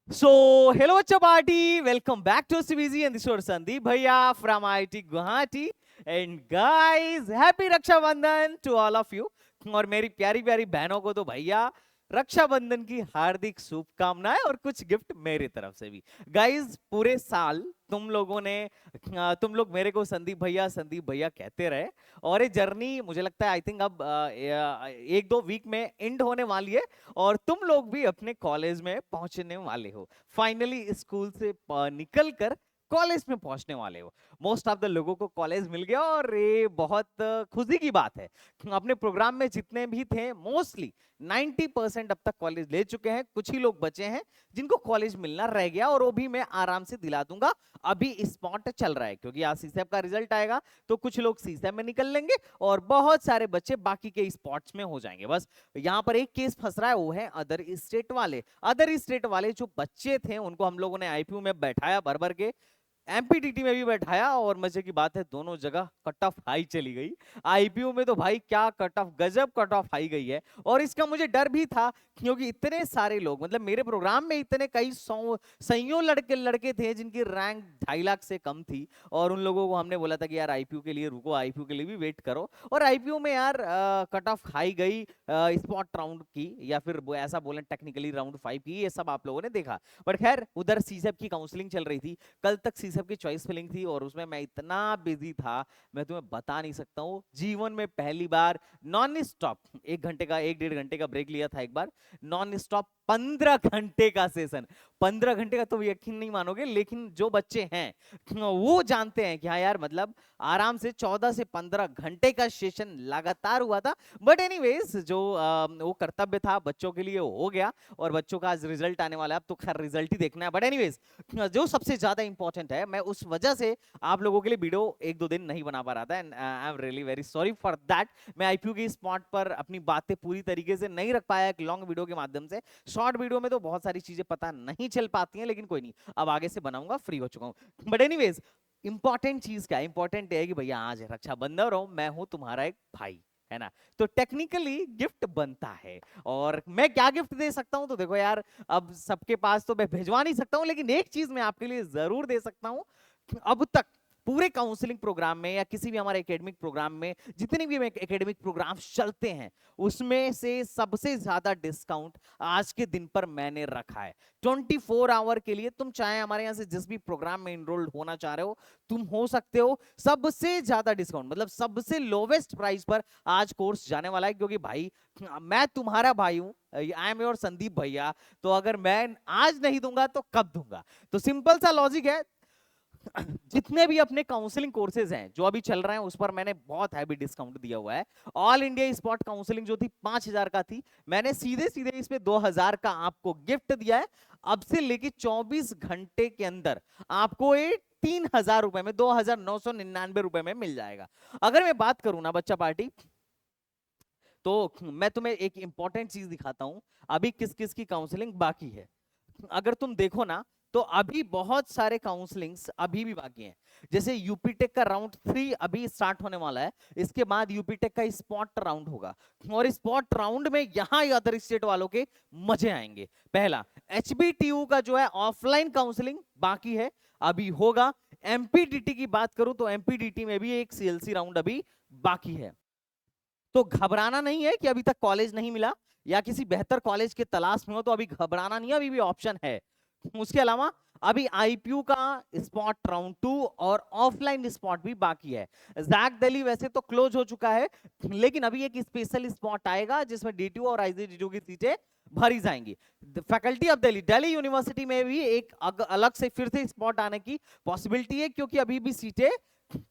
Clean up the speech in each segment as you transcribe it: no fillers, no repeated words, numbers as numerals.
So, hello Bacha Party, welcome back to CBZ and this is Sandeep Bhaiya from IIT Guwahati. And guys, happy Raksha Bandhan to all of you. और मेरी प्यारी प्यारी बहनों को तो भैया रक्षाबंधन की हार्दिक शुभकामनाएं और कुछ गिफ्ट मेरी तरफ से भी। गाइस, पूरे साल तुम लोग मेरे को संदीप भैया कहते रहे और ये जर्नी मुझे लगता है आई थिंक अब एक दो वीक में एंड होने वाली है और तुम लोग भी अपने कॉलेज में पहुंचने वाले हो। फाइनली स्कूल से निकल कर कॉलेज में पहुंचने वाले हो। मोस्ट ऑफ द लोगों को कॉलेज मिल गया और ये बहुत खुशी की बात है। अपने प्रोग्राम में जितने भी थे मोस्टली 90% अब तक कॉलेज ले चुके हैं। कुछ ही लोग बचे हैं जिनको कॉलेज मिलना रह गया और वो भी मैं आराम से दिला दूंगा। अभी स्पॉट चल रहा है क्योंकि आज सीसेप का रिजल्ट आएगा तो कुछ लोग सीसेप में निकल लेंगे और बहुत सारे बच्चे बाकी के स्पॉट्स में हो जाएंगे। बस यहाँ पर एक केस फंस रहा है, वो है अदर स्टेट वाले जो बच्चे थे उनको हम लोगों ने आईपीयू में बैठाया भर भर के, एमपीटीटी में भी बैठाया और मजे की बात है दोनों जगह कट ऑफ हाई चली गई। आईपीयू में तो भाई क्या कट ऑफ, गजब कट ऑफ हाई गई है। और इसका मुझे डर भी था क्योंकि इतने सारे लोग, मतलब मेरे प्रोग्राम में इतने कई सैयों लड़के थे जिनकी रैंक 2.5 लाख से कम थी और उन लोगों को हमने बोला था कि यार आईपीयू के लिए रुको, आईपीयू के लिए भी वेट करो। और आईपीयू में यार कट ऑफ हाई गई स्पॉट राउंड की या फिर ऐसा बोलें टेक्निकली राउंड 5 की, ये सब आप लोगों ने देखा। बट खैर उधर सीसेप की काउंसलिंग चल रही थी, कल तक सीसेप की चॉइस फिलिंग थी और उसमें मैं इतना बिजी था मैं तुम्हें बता नहीं सकता हूँ। जीवन में पहली बार नॉन स्टॉप 1-1.5 घंटे का ब्रेक लिया था, एक बार नॉन स्टॉप 15 घंटे का सेशन। 15 घंटे का तो यकीन नहीं मानोगे, लेकिन जो बच्चे हैं वो जानते हैं कि हाँ यार मतलब आराम से 14 से 15 घंटे का सेशन लगातार हुआ था। बट एनीवेज जो वो कर्तव्य था बच्चों के लिए हो गया और बच्चों का आज रिजल्ट आने वाला है। अब तो खैर रिजल्ट ही देखना है। बट एनीवेज जो सबसे ज्यादा इंपॉर्टेंट है, मैं उस वजह से आप लोगों के लिए वीडियो 1-2 दिन नहीं बना पा रहा था and I am really very sorry for that. मैं आईपीयू के स्पॉट पर अपनी बातें पूरी तरीके से नहीं रख पाया एक लॉन्ग वीडियो के माध्यम से। शॉर्ट वीडियो में तो बहुत सारी चीजें पता नहीं चल पाती हैं, लेकिन कोई नहीं, अब आगे से बनाऊंगा, फ्री हो चुका हूं। बट एनीवेज इंपॉर्टेंट चीज क्या, इंपॉर्टेंट है कि भैया आज रक्षाबंधन और मैं हूं तुम्हारा एक भाई, है ना। तो टेक्निकली गिफ्ट बनता है और मैं क्या गिफ्ट दे सकता हूं, तो देखो यार अब सबके पास तो मैं भिजवा नहीं सकता हूं, लेकिन एक चीज मैं आपके लिए जरूर दे सकता हूं। अब तक पूरे काउंसलिंग प्रोग्राम में या किसी भी हमारे एकेडमिक प्रोग्राम में जितने भी एकेडमिक प्रोग्राम चलते हैं उसमें से सबसे ज्यादा डिस्काउंट आज के दिन पर मैंने रखा है। 24 आवर के लिए तुम चाहे हमारे यहाँ से जिस भी प्रोग्राम में इनरोल्ड होना चाह रहे हो तुम हो सकते हो। सबसे ज्यादा डिस्काउंट मतलब सबसे लोवेस्ट प्राइस पर आज कोर्स जाने वाला है, क्योंकि भाई मैं तुम्हारा भाई हूं, आई एम योर संदीप भैया। तो अगर मैं आज नहीं दूंगा तो कब दूंगा? तो सिंपल सा लॉजिक है, जितने भी अपने काउंसलिंग कोर्सेज हैं जो अभी चल रहे हैं उस पर मैंने बहुत हैवी डिस्काउंट दिया हुआ है। ऑल इंडिया स्पॉट काउंसलिंग जो थी 5,000 का थी, मैंने सीधे सीधे इसमें 2,000 का आपको गिफ्ट दिया है। अब से लेके 24 घंटे के अंदर आपको ये 3,000 रुपए में 2,999 रुपए में मिल जाएगा। अगर मैं बात करूं ना बच्चा पार्टी, तो मैं तुम्हें एक इंपॉर्टेंट चीज दिखाता हूं अभी किस किस की काउंसलिंग बाकी है। अगर तुम देखो ना तो अभी बहुत सारे काउंसलिंग्स अभी भी बाकी हैं। जैसे यूपीटेक का राउंड 3 अभी स्टार्ट होने वाला है, इसके बाद यूपीटेक का स्पॉट राउंड होगा और स्पॉट राउंड में यहां अदर स्टेट वालों के मजे आएंगे। पहला एचबीटीयू का जो है ऑफलाइन काउंसलिंग बाकी है, अभी होगा। एमपीडीटी की बात करूं तो एमपीडीटी में भी एक सीएलसी राउंड अभी बाकी है। तो घबराना नहीं है कि अभी तक कॉलेज नहीं मिला या किसी बेहतर कॉलेज के तलाश में हो, तो अभी घबराना नहीं है, अभी भी ऑप्शन है। उसके अलावा अभी आईपीयू का स्पॉट राउंड 2 और ऑफलाइन स्पॉट भी बाकी है। जैक दिल्ली वैसे तो क्लोज हो चुका है, लेकिन अभी एक स्पेशल स्पॉट आएगा जिसमें डीटीयू और आईजीडीयू की सीटें भरी जाएंगी। Faculty of Delhi, Delhi university में भी एक अलग से फिर से स्पॉट आने की पॉसिबिलिटी है क्योंकि अभी भी सीटें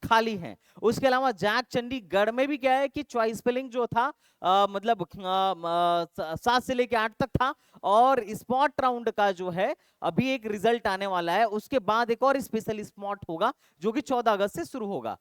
खाली हैं। उसके अलावा जैक चंडीगढ़ में भी क्या है कि चॉइस फिलिंग जो था मतलब 7 से लेके 8 तक था और स्पॉट राउंड का जो है अभी एक रिजल्ट आने वाला है। उसके बाद एक और स्पेशल स्पॉट होगा जो कि 14 अगस्त से शुरू होगा।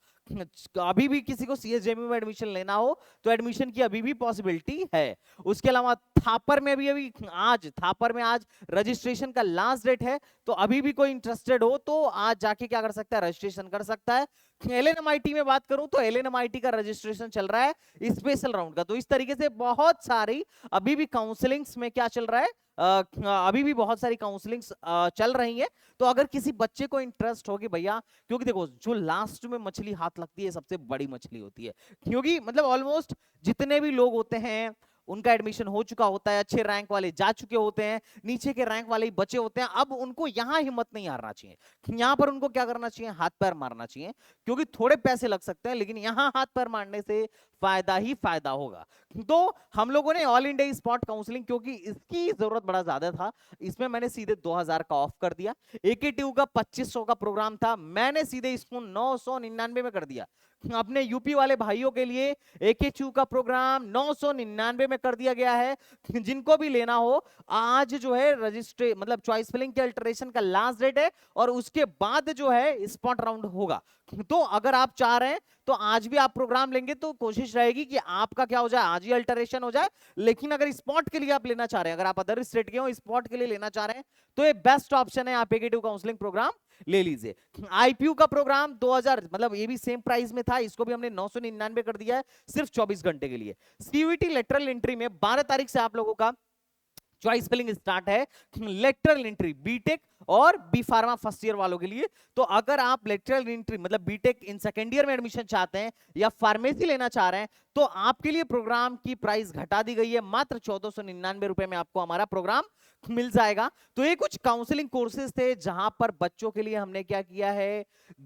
अभी भी किसी को सीएसजेएमयू में एडमिशन लेना हो तो एडमिशन की अभी भी पॉसिबिलिटी है। उसके अलावा थापर में भी आज थापर में आज रजिस्ट्रेशन का लास्ट डेट है, तो अभी भी कोई इंटरेस्टेड हो तो आज जाके क्या कर सकता है, रजिस्ट्रेशन कर सकता है। एलएनएमआईटी में बात करूं तो एलएनएमआईटी का रजिस्ट्रेशन चल रहा है स्पेशल राउंड का। तो इस तरीके से बहुत सारी अभी भी काउंसलिंग्स में क्या चल रहा है, अभी भी बहुत सारी काउंसलिंग्स चल रही है। तो अगर किसी बच्चे को इंटरेस्ट हो कि भैया, क्योंकि देखो जो लास्ट में मछली हाथ लगती है सबसे बड़ी मछली होती है, क्योंकि मतलब ऑलमोस्ट जितने भी लोग होते हैं उनका एडमिशन हो चुका होता है, अच्छे रैंक वाले जा चुके होते हैं, नीचे के रैंक वाले ही बचे होते हैं। अब उनको यहां हिम्मत नहीं हारना चाहिए, यहां पर उनको क्या करना चाहिए, हाथ पैर मारना चाहिए, क्योंकि थोड़े पैसे लग सकते हैं लेकिन यहां हाथ पैर मारने से फायदा ही फायदा होगा। तो हम लोगों ने ऑल इंडिया स्पॉट काउंसलिंग, क्योंकि इसकी जरूरत बड़ा ज्यादा था, इसमें मैंने सीधे 2000 का ऑफ कर दिया। एकेटीयू का 2500 का प्रोग्राम था, मैंने सीधे इसको 999 में कर दिया। अपने यूपी वाले भाइयों के लिए एकेटीयू का प्रोग्राम 999 में कर दिया गया है। जिनको भी लेना हो, आज जो है रजिस्ट्रे मतलब चॉइस फिलिंग के अल्टरेशन का लास्ट डेट है और उसके बाद जो है स्पॉट राउंड होगा। तो अगर आप चाह रहे हैं तो आज भी आप प्रोग्राम लेंगे तो कोशिश रहेगी कि आपका क्या हो जाए, आज ही अल्टरेशन हो जाए। लेकिन अगर स्पॉट के लिए आप लेना चाह रहे हैं, अगर आप अदर स्टेट के हो स्पॉट के लिए लेना चाह रहे हैं, तो ये बेस्ट ऑप्शन है, आप एकेटीयू काउंसलिंग प्रोग्राम ले लीजिए। आईपीयू का प्रोग्राम 2000 मतलब ये भी सेम प्राइस में था, इसको भी हमने 999 कर दिया है सिर्फ 24 घंटे के लिए। सीयूईटी लेटरल एंट्री में 12 तारीख से आप लोगों का चॉइस फिलिंग स्टार्ट है, लेटरल एंट्री बीटेक और बी फार्मा फर्स्ट ईयर वालों के लिए। तो अगर आप लेटरल एंट्री मतलब बीटेक इन सेकेंड ईयर में एडमिशन चाहते हैं या फार्मेसी लेना चाह रहे हैं, तो आपके लिए प्रोग्राम की प्राइस घटा दी गई है, मात्र 1499 रुपए में आपको हमारा प्रोग्राम मिल जाएगा। तो ये कुछ काउंसलिंग कोर्सेज थे जहां पर बच्चों के लिए हमने क्या किया है,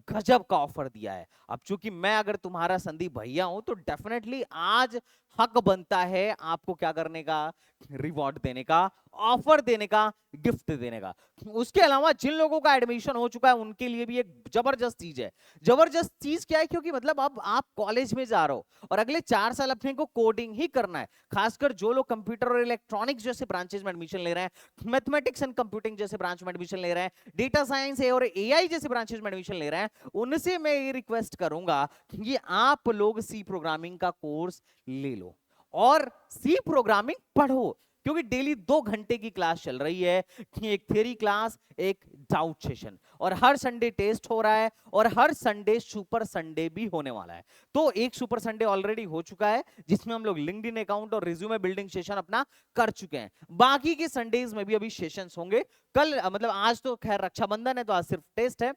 गजब का ऑफर दिया है। अब चूंकि मैं अगर तुम्हारा संदीप भैया हूं तो डेफिनेटली आज हक बनता है आपको क्या करने का, रिवॉर्ड देने का, ऑफर देने का, गिफ्ट देने का। उसके अलावा जिन लोगों का एडमिशन हो चुका है उनके लिए भी एक जबरदस्त चीज है। जबरदस्त चीज क्या है, क्योंकि मतलब अब आप कॉलेज में जा रहे हो और अगले 4 साल अपने को कोडिंग ही करना है। खासकर जो लोग कंप्यूटर और इलेक्ट्रॉनिक्स जैसे ब्रांचेस में एडमिशन ले रहे हैं, मैथमेटिक्स एंड कंप्यूटिंग जैसे ब्रांच में एडमिशन ले रहे हैं, डेटा साइंस और एआई जैसे ब्रांचेस में एडमिशन ले रहे हैं, उनसे मैं ये रिक्वेस्ट करूंगा कि आप लोग सी प्रोग्रामिंग का कोर्स ले लो और सी प्रोग्रामिंग पढ़ो, क्योंकि डेली 2 घंटे की क्लास चल रही है, एक थ्योरी क्लास, एक डाउट सेशन, और हर संडे टेस्ट हो रहा है और हर संडे सुपर संडे भी होने वाला है। तो एक सुपर संडे ऑलरेडी हो चुका है जिसमें हम लोग लिंक्डइन अकाउंट और रिज्यूमे बिल्डिंग सेशन अपना कर चुके हैं। बाकी के संडेज में भी अभी सेशंस होंगे। कल मतलब आज तो खैर रक्षाबंधन है तो आज सिर्फ टेस्ट है,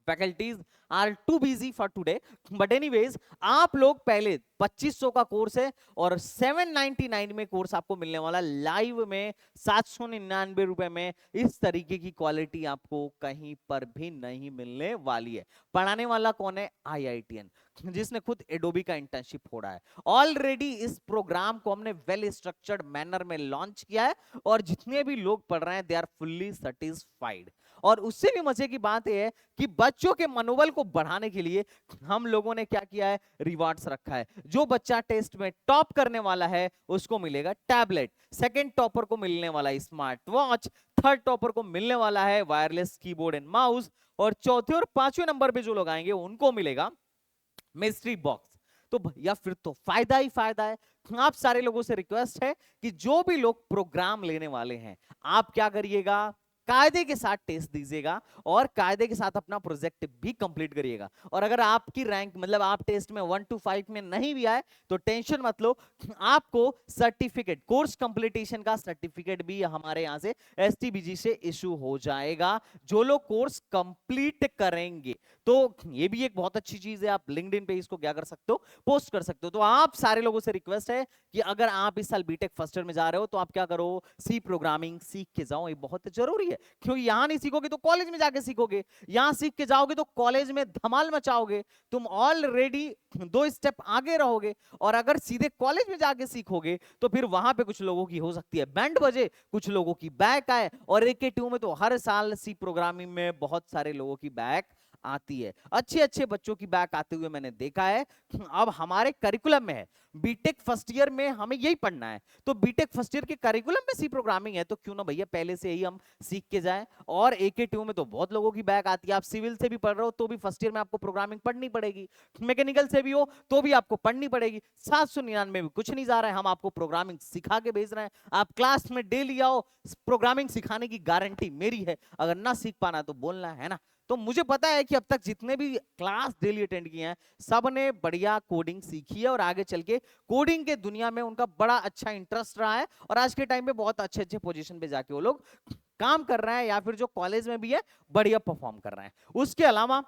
faculties are too busy for today, but anyways आप लोग पहले 2500 का कोर्स है और 799 में कोर्स आपको मिलने वाला लाइव में 799 रुपए में। इस तरीके की क्वालिटी आपको कहीं पर भी नहीं मिलने वाली है। पढ़ाने वाला कौन है, आईआईटीएन, जिसने खुद एडोबी का इंटर्नशिप छोड़ा है। ऑलरेडी इस प्रोग्राम को हमने वेल स्ट्रक्चर्ड मैनर में लॉन्च किया है और जितने भी लोग पढ़ रहे हैं दे आर फुल्ली सेटिस्फाइड। और उससे भी मजे की बात यह है कि बच्चों के मनोबल को बढ़ाने के लिए हम लोगों ने क्या किया है, रिवार्ड्स रखा है। जो बच्चा टेस्ट में टॉप करने वाला है उसको मिलेगा टैबलेट, सेकंड टॉपर को मिलने वाला है स्मार्ट वॉच, थर्ड टॉपर को मिलने वाला है वायरलेस कीबोर्ड एंड माउस, और चौथे और पांचवें नंबर पे जो लोग आएंगे उनको मिलेगा मिस्ट्री बॉक्स। तो भैया फिर तो फायदा ही फायदा है। आप सारे लोगों से रिक्वेस्ट है कि जो भी लोग प्रोग्राम लेने वाले हैं आप क्या करिएगा, कायदे के साथ टेस्ट दीजिएगा और कायदे के साथ अपना प्रोजेक्ट भी कंप्लीट करिएगा। और अगर आपकी रैंक मतलब आप टेस्ट में 1 to 5 में नहीं भी आए तो टेंशन मत लो, आपको सर्टिफिकेट, कोर्स कंप्लीटेशन का सर्टिफिकेट भी हमारे यहां से एसटीबीजी से इशू हो जाएगा जो लोग कोर्स कंप्लीट करेंगे। तो ये भी एक बहुत अच्छी चीज है, आप लिंक्डइन पे इसको क्या कर सकते हो, पोस्ट कर सकते हो। तो आप सारे लोगों से रिक्वेस्ट है कि अगर आप इस साल बीटेक फर्स्ट ईयर में जा रहे हो तो आप क्या करो, सी प्रोग्रामिंग सीख के जाओ, ये बहुत जरूरी है। क्योंकि यहां नहीं सीखोगे तो कॉलेज में जाके सीखोगे, यहां सीख के जाओगे तो कॉलेज में धमाल मचाओगे, तुम ऑलरेडी 2 स्टेप आगे रहोगे। और अगर सीधे कॉलेज में जाके सीखोगे तो फिर वहां पे कुछ लोगों की हो सकती है बैंड बजे, कुछ लोगों की बैक आए, और एकेटीयू में तो हर साल सी प्रोग्रामिंग में बहुत सारे लोगों की बैक आती है, अच्छे अच्छे बच्चों की बैक आते हुए मैंने देखा है। अब हमारे करिकुलम में है बीटेक फर्स्ट ईयर में हमें यही पढ़ना है, तो बीटेक फर्स्ट ईयर के करिकुलम में सी प्रोग्रामिंग है, तो क्यों ना भैया पहले से ही हम सीख के जाएं। और एकेटीयू में तो बहुत लोगों की बैक आती है, आप सिविल से भी पढ़ रहे हो तो भी फर्स्ट ईयर में आपको प्रोग्रामिंग पढ़नी पड़ेगी, मैकेनिकल से भी हो तो भी आपको पढ़नी पड़ेगी। 799 में भी कुछ नहीं जा रहा है, हम आपको प्रोग्रामिंग सिखा के भेज रहे हैं। आप क्लास में डेली आओ, प्रोग्रामिंग सिखाने की गारंटी मेरी है, अगर ना सीख पाना तो बोलना है ना। तो मुझे पता है कि अब तक जितने भी क्लास डेली अटेंड किए हैं सब ने बढ़िया कोडिंग सीखी है और आगे चल के कोडिंग के दुनिया में उनका बड़ा अच्छा इंटरेस्ट रहा है और आज के टाइम पे बहुत अच्छे अच्छे पोजीशन पे जाके वो लोग काम कर रहे हैं या फिर जो कॉलेज में भी है बढ़िया परफॉर्म कर रहे हैं। उसके अलावा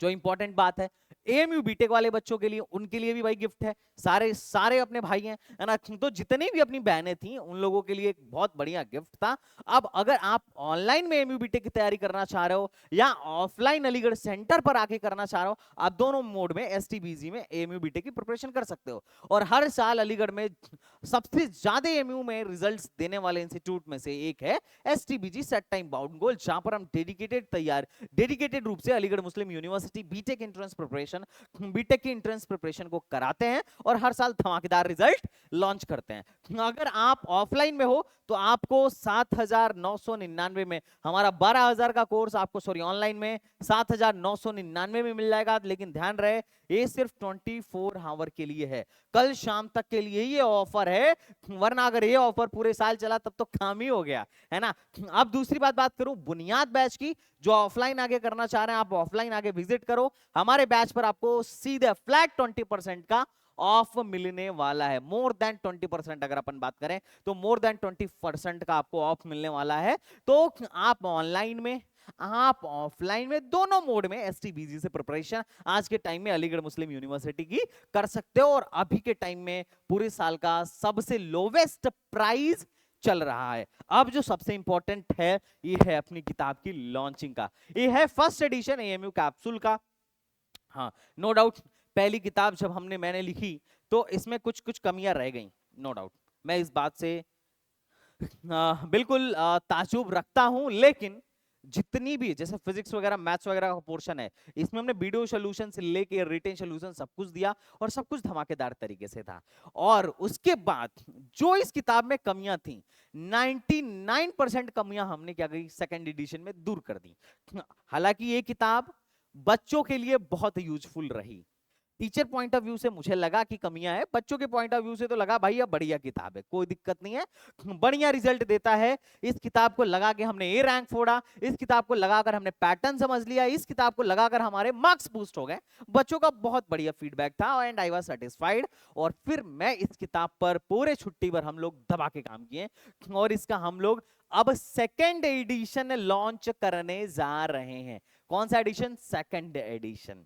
जो इंपॉर्टेंट बात है, एएमयू बीटेक वाले बच्चों के लिए, उनके लिए भी भाई गिफ्ट है, सारे सारे अपने भाई हैं, है ना। तो जितनी भी अपनी बहनें थी उन लोगों के लिए एक बहुत बढ़िया गिफ्ट था। अब अगर आप ऑनलाइन में एएमयू बीटेक की तैयारी करना चाह रहे हो या ऑफलाइन अलीगढ़ सेंटर पर आके करना चाह रहे हो, आप दोनों मोड में एसटीबीजी में एएमयू बीटेक की प्रिपरेशन कर सकते हो। और हर साल अलीगढ़ में सबसे ज्यादा एएमयू में रिजल्ट्स देने वाले इंस्टीट्यूट में से एक है STBG set time bound goal, जहां पर हम डेडिकेटेड रूप से Aligarh Muslim University BTech entrance preparation, BTech की एंट्रेंस प्रिपरेशन को कराते हैं और हर साल धमाकेदार रिजल्ट लॉन्च करते हैं। अगर आप ऑफलाइन में हो तो आपको 7,999 में, हमारा 12,000 का कोर्स आपको ऑनलाइन में 7,999 में मिल जाएगा। लेकिन ध्यान रहे ये सिर्फ 24 आवर के लिए है, कल शाम तक के लिए ये ऑफर है, वरना अगर ये ऑफर पूरे साल चला तब तो काम ही हो गया, है ना। अब दूसरी बात करूं बुनियाद बैच की, जो ऑफलाइन आगे करना चाह रहे हैं आप ऑफलाइन आगे विजिट करो, हमारे बैच पर आपको सीधे फ्लैट 20% का ऑफ मिलने वाला है। मोर देन 20% अगर अपन बात करें तो मोर देन 20% का आपको ऑफ मिलने वाला है। तो आप ऑनलाइन में आप ऑफलाइन में दोनों मोड में एसटीबीजी से प्रिपरेशन आज के टाइम में अलीगढ़ मुस्लिम यूनिवर्सिटी की कर सकते हो। और अभी के टाइम में पूरे साल का सबसे लोवेस्ट प्राइस चल रहा है। अब जो सबसे इंपॉर्टेंट है ये है अपनी किताब की लॉन्चिंग का, ये है फर्स्ट एडिशन एएमयू कैप्सूल का। हाँ नो डाउट पहली किताब जब मैंने लिखी तो इसमें कुछ कुछ कमियां रह गई, नो डाउट मैं इस बात से बिल्कुल ताज्जुब रखता हूं। लेकिन जितनी भी जैसे फिजिक्स वगैरह मैथ्स वगैरह का पोर्शन है इसमें हमने वीडियो सॉल्यूशन से लेके रिटेन सॉल्यूशन सब कुछ दिया और सब कुछ धमाकेदार तरीके से था। और उसके बाद जो इस किताब में कमियां थी 99% कमियां हमने क्या करी सेकंड एडिशन में दूर कर दी। हालांकि ये किताब बच्चों के लिए बहुत यूजफुल रही। टीचर पॉइंट ऑफ व्यू से मुझे लगा कि कमियां है, बच्चों के पॉइंट ऑफ व्यू से तो लगा भाई ये बढ़िया किताब है, कोई दिक्कत नहीं है, बढ़िया रिजल्ट देता है। इस किताब को लगा के हमने ए रैंक फोड़ा, इस किताब को लगाकर हमने पैटर्न समझ लिया, इस किताब को लगाकर हमारे मार्क्स बूस्ट हो गए। बच्चों का बहुत बढ़िया फीडबैक था एंड आई वाज सेटिस्फाइड। और फिर मैं इस किताब पर पूरे छुट्टी भर हम लोग दबा के काम किए और इसका हम लोग अब सेकेंड एडिशन लॉन्च करने जा रहे हैं। कौन सा edition? Second edition.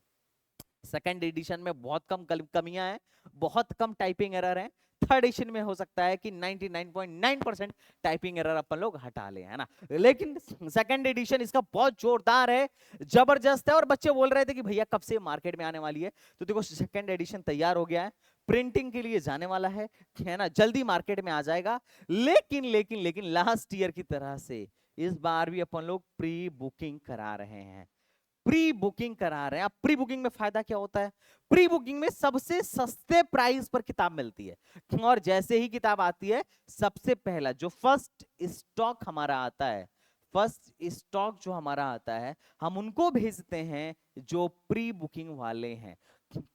Second edition में बहुत कम कमियां हैं, बहुत कम टाइपिंग एरर है। थर्ड एडिशन में हो सकता है कि 99.9% टाइपिंग एरर अपन लोग हटा ले, है ना। लेकिन सेकंड एडिशन इसका बहुत जोरदार है, जबरदस्त है। और बच्चे बोल रहे थे कि भैया कब से मार्केट में आने वाली है, तो देखो सेकंड एडिशन तैयार हो गया है, प्रिंटिंग के लिए जाने वाला है ना, जल्दी मार्केट में आ जाएगा। लेकिन लेकिन लेकिन लास्ट ईयर की तरह से इस बार भी अपन लोग प्री बुकिंग करा रहे हैं, प्री बुकिंग करा रहे हैं। अब प्री बुकिंग में फायदा क्या होता है? प्री बुकिंग में सबसे सस्ते प्राइस पर किताब मिलती है और जैसे ही किताब आती है सबसे पहला जो फर्स्ट स्टॉक हमारा आता है, फर्स्ट स्टॉक जो हमारा आता है हम उनको भेजते हैं जो प्री बुकिंग वाले हैं।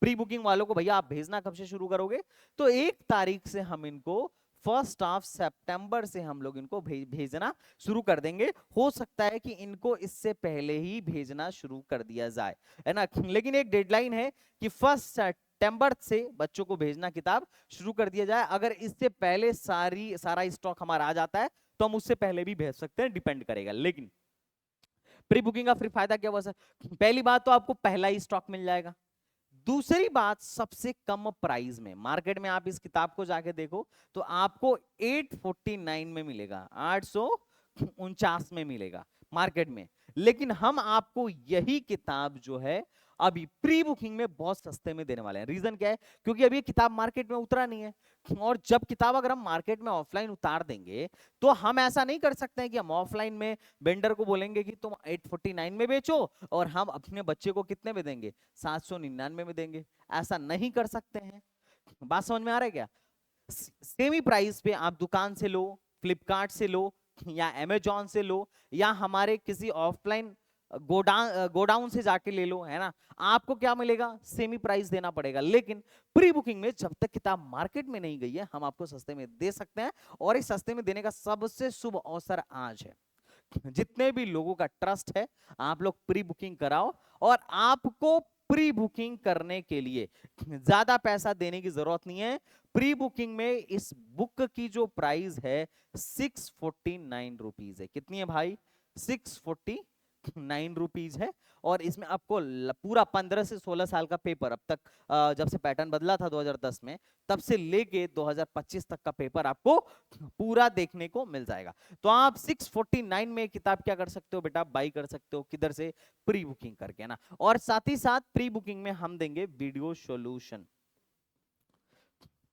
प्री बुकिंग वालों को भैया आप भेजना कब से शुरू करोगे? तो 1 तारीख से हम इनको 1 सितंबर से हम लोग इनको भेजना शुरू कर देंगे। हो सकता है कि इनको इससे पहले ही भेजना शुरू कर दिया जाए, है ना। लेकिन एक डेडलाइन है कि 1 सितंबर से बच्चों को भेजना किताब शुरू कर दिया जाए। अगर इससे पहले सारा स्टॉक हमारा आ जाता है तो हम उससे पहले भी भेज सकते हैं, डिपेंड करेगा। लेकिन प्री बुकिंग का फिर फायदा क्या हुआ सर? पहली बात तो आपको पहला ही स्टॉक मिल जाएगा। दूसरी बात सबसे कम प्राइस में, मार्केट में आप इस किताब को जाके देखो तो आपको 849 में मिलेगा, 849 में मिलेगा मार्केट में। लेकिन हम आपको यही किताब जो है अभी प्री बुकिंग में बहुत सस्ते में देने वाले हैं। रीजन क्या है? क्योंकि अभी ये किताब मार्केट में उतरा नहीं है और जब किताब अगर हम मार्केट में ऑफलाइन उतार देंगे तो हम ऐसा नहीं कर सकते हैं कि हम ऑफलाइन में वेंडर को बोलेंगे कि तुम 849 में बेचो और हम अपने बच्चे को कितने में देंगे? 799 में देंगे। ऐसा नहीं कर सकते हैं। बात समझ में आ रहा है क्या? सेम ही प्राइस पे आप दुकान से लो, फ्लिपकार्ट से लो या अमेजॉन से लो या हमारे किसी ऑफलाइन गोडाउन से जाके ले लो, है ना। आपको क्या मिलेगा? सेमी प्राइस देना पड़ेगा। लेकिन प्री बुकिंग में जब तक किताब मार्केट में नहीं गई है हम आपको सस्ते में दे सकते हैं और इस सस्ते में देने का सबसे शुभ अवसर आज है। जितने भी लोगों का ट्रस्ट है आप लोग प्री बुकिंग कराओ, और आपको प्री बुकिंग करने के लिए ज्यादा पैसा देने की जरूरत नहीं है। प्री बुकिंग में इस बुक की जो प्राइस है 649 रुपीज है। कितनी है भाई? 649 रुपीज है। और इसमें आपको पूरा 15 से 16 साल का पेपर, अब तक जब से पैटर्न बदला था 2010 में, तब से लेके 2025 तक का पेपर आपको पूरा देखने को मिल जाएगा। तो आप 649 में किताब क्या कर सकते हो बेटा? बाई कर सकते हो। किधर से? प्री बुकिंग करके ना। और साथ ही साथ प्री बुकिंग में हम देंगे वीडियो सॉल्यूशन।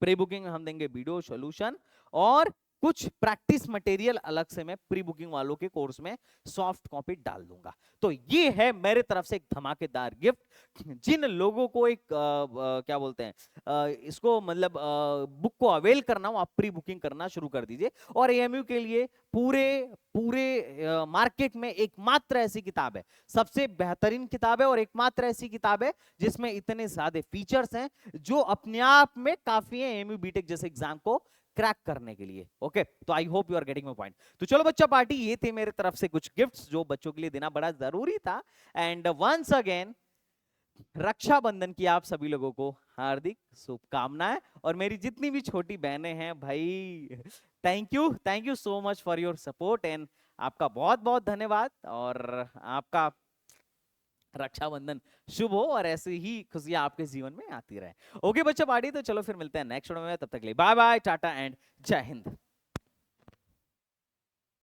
प्री बुकिंग में हम देंगे वीडियो सॉल्यूशन, और कुछ प्रैक्टिस मटेरियल अलग से मैं प्री बुकिंग वालों के कोर्स में सॉफ्ट कॉपी डाल दूंगा। तो ये है मेरे तरफ से एक धमाकेदार गिफ्ट। जिन लोगों को एक क्या बोलते हैं, इसको मतलब बुक को अवेल करना हो, आप प्री बुकिंग करना शुरू कर दीजिए। और एएमयू के लिए पूरे पूरे मार्केट में एकमात्र ऐसी किताब है, सबसे बेहतरीन किताब है, और एकमात्र ऐसी किताब है जिसमें इतने ज्यादा फीचर्स हैं जो अपने आप में काफी है एएमयू बीटेक जैसे एग्जाम को क्रैक करने के लिए। ओके, तो I hope you are getting my point. तो चलो बच्चा पार्टी, ये थे मेरे तरफ से कुछ गिफ्ट्स जो बच्चों के लिए देना बड़ा जरूरी था। एंड वंस अगेन रक्षाबंधन की आप सभी लोगों को हार्दिक शुभकामनाएं। और मेरी जितनी भी छोटी बहनें हैं भाई, thank you so much for your support, and आपका बहुत बहुत धन्यवाद। और आपका रक्षाबंधन शुभ हो, और ऐसी ही खुशियां आपके जीवन में आती रहे। ओके बच्चा पार्टी, तो चलो फिर मिलते हैं नेक्स्ट वीडियो में। तब तक के लिए बाय बाय, टाटा एंड जय हिंद।